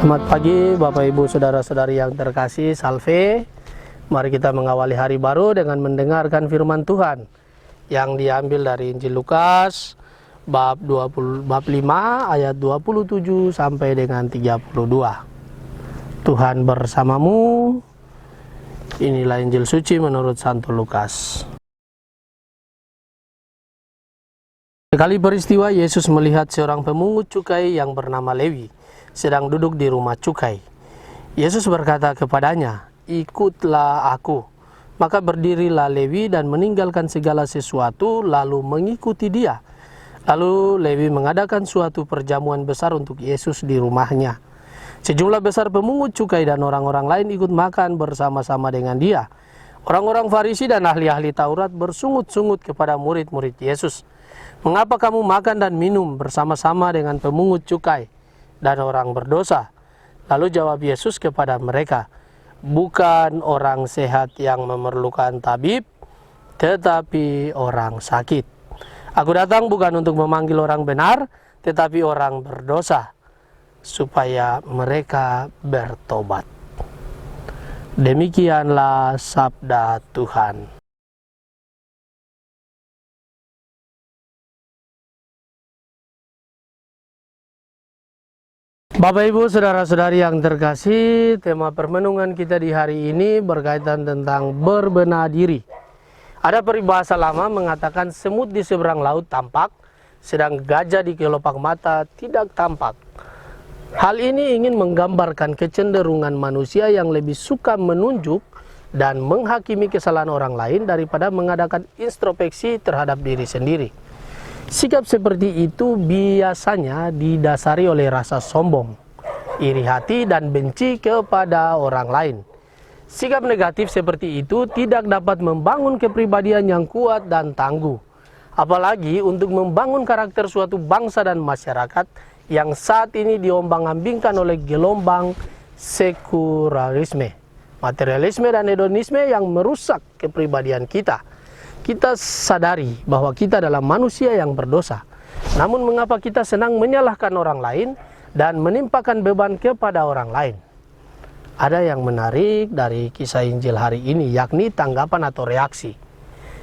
Selamat pagi Bapak Ibu Saudara-saudari yang terkasih, Salve. Mari kita mengawali hari baru dengan mendengarkan firman Tuhan yang diambil dari Injil Lukas bab 5 ayat 27 sampai dengan 32. Tuhan bersamamu. Inilah Injil suci menurut Santo Lukas. Sekali peristiwa Yesus melihat seorang pemungut cukai yang bernama Lewi sedang duduk di rumah cukai. Yesus berkata kepadanya, "Ikutlah aku." Maka berdirilah Lewi dan meninggalkan segala sesuatu lalu mengikuti dia. Lalu Lewi mengadakan suatu perjamuan besar untuk Yesus di rumahnya. Sejumlah besar pemungut cukai dan orang-orang lain ikut makan bersama-sama dengan dia. Orang-orang Farisi dan ahli-ahli Taurat bersungut-sungut kepada murid-murid Yesus, "Mengapa kamu makan dan minum bersama-sama dengan pemungut cukai dan orang berdosa?" Lalu jawab Yesus kepada mereka, "Bukan orang sehat yang memerlukan tabib, tetapi orang sakit. Aku datang bukan untuk memanggil orang benar, tetapi orang berdosa, supaya mereka bertobat." Demikianlah sabda Tuhan. Bapak Ibu Saudara-saudari yang terkasih, tema permenungan kita di hari ini berkaitan tentang berbenah diri. Ada peribahasa lama mengatakan semut di seberang laut tampak, sedang gajah di kelopak mata tidak tampak. Hal ini ingin menggambarkan kecenderungan manusia yang lebih suka menunjuk dan menghakimi kesalahan orang lain daripada mengadakan introspeksi terhadap diri sendiri. Sikap seperti itu biasanya didasari oleh rasa sombong, iri hati, dan benci kepada orang lain. Sikap negatif seperti itu tidak dapat membangun kepribadian yang kuat dan tangguh, apalagi untuk membangun karakter suatu bangsa dan masyarakat yang saat ini diombang-ambingkan oleh gelombang sekularisme, materialisme, dan hedonisme yang merusak kepribadian kita. Kita sadari bahwa kita adalah manusia yang berdosa. Namun mengapa kita senang menyalahkan orang lain dan menimpakan beban kepada orang lain? Ada yang menarik dari kisah Injil hari ini, yakni tanggapan atau reaksi.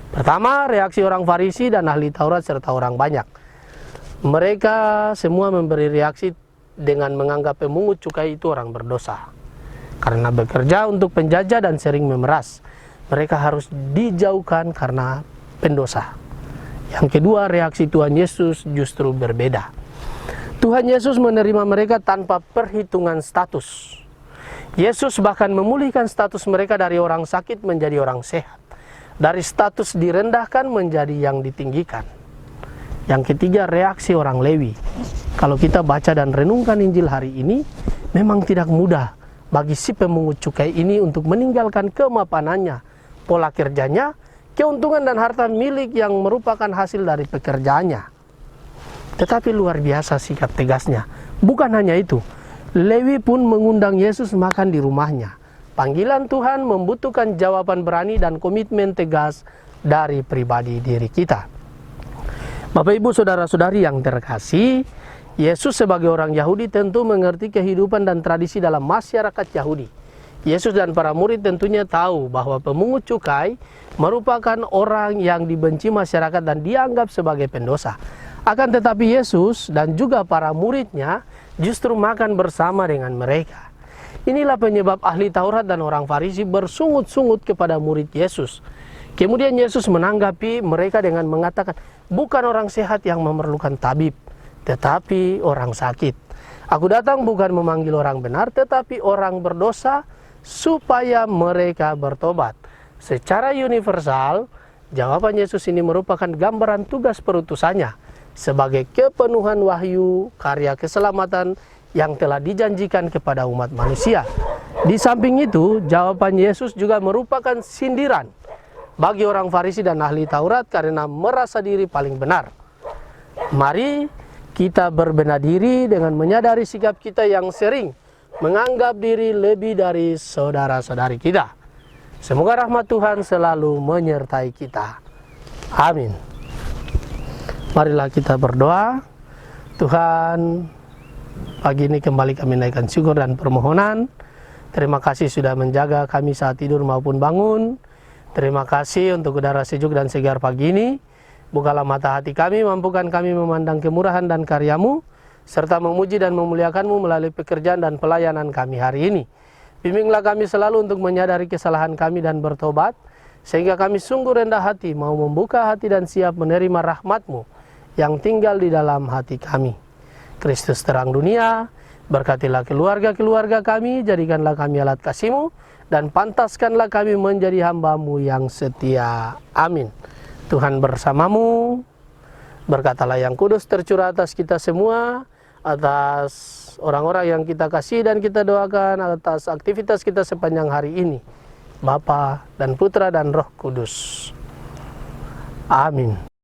Pertama, reaksi orang Farisi dan ahli Taurat serta orang banyak. Mereka semua memberi reaksi dengan menganggap pemungut cukai itu orang berdosa. Karena bekerja untuk penjajah dan sering memeras, mereka harus dijauhkan karena pendosa. Yang kedua, reaksi Tuhan Yesus justru berbeda. Tuhan Yesus menerima mereka tanpa perhitungan status. Yesus bahkan memulihkan status mereka dari orang sakit menjadi orang sehat, dari status direndahkan menjadi yang ditinggikan. Yang ketiga, reaksi orang Lewi. Kalau kita baca dan renungkan Injil hari ini, memang tidak mudah bagi si pemungut cukai ini untuk meninggalkan kemapanannya, pola kerjanya, keuntungan dan harta milik yang merupakan hasil dari pekerjaannya. Tetapi luar biasa sikap tegasnya. Bukan hanya itu, Lewi pun mengundang Yesus makan di rumahnya. Panggilan Tuhan membutuhkan jawaban berani dan komitmen tegas dari pribadi diri kita. Bapak Ibu Saudara-saudari yang terkasih, Yesus sebagai orang Yahudi tentu mengerti kehidupan dan tradisi dalam masyarakat Yahudi. Yesus dan para murid tentunya tahu bahwa pemungut cukai merupakan orang yang dibenci masyarakat dan dianggap sebagai pendosa. Akan tetapi Yesus dan juga para muridnya justru makan bersama dengan mereka. Inilah penyebab ahli Taurat dan orang Farisi bersungut-sungut kepada murid Yesus. Kemudian Yesus menanggapi mereka dengan mengatakan, "Bukan orang sehat yang memerlukan tabib, tetapi orang sakit. Aku datang bukan memanggil orang benar, tetapi orang berdosa, supaya mereka bertobat." Secara universal, jawaban Yesus ini merupakan gambaran tugas perutusannya sebagai kepenuhan wahyu karya keselamatan yang telah dijanjikan kepada umat manusia. Di samping itu, jawaban Yesus juga merupakan sindiran bagi orang Farisi dan ahli Taurat karena merasa diri paling benar. Mari kita berbenah diri dengan menyadari sikap kita yang sering menganggap diri lebih dari saudara-saudari kita. Semoga rahmat Tuhan selalu menyertai kita. Amin. Marilah kita berdoa. Tuhan, Pagi ini kembali kami naikkan syukur dan permohonan. Terima kasih sudah menjaga kami saat tidur maupun bangun. Terima kasih untuk udara sejuk dan segar pagi ini. Bukalah mata hati kami, mampukan kami memandang kemurahan dan karya-Mu, serta memuji dan memuliakan-Mu melalui pekerjaan dan pelayanan kami hari ini. Bimbinglah kami selalu untuk menyadari kesalahan kami dan bertobat, sehingga kami sungguh rendah hati, mau membuka hati dan siap menerima rahmat-Mu yang tinggal di dalam hati kami. Kristus terang dunia, berkatilah keluarga-keluarga kami, jadikanlah kami alat kasih-Mu, dan pantaskanlah kami menjadi hamba-Mu yang setia. Amin. Tuhan bersamamu, berkatalah yang kudus tercurah atas kita semua, atas orang-orang yang kita kasih dan kita doakan, atas aktivitas kita sepanjang hari ini, Bapa dan Putra dan Roh Kudus. Amin.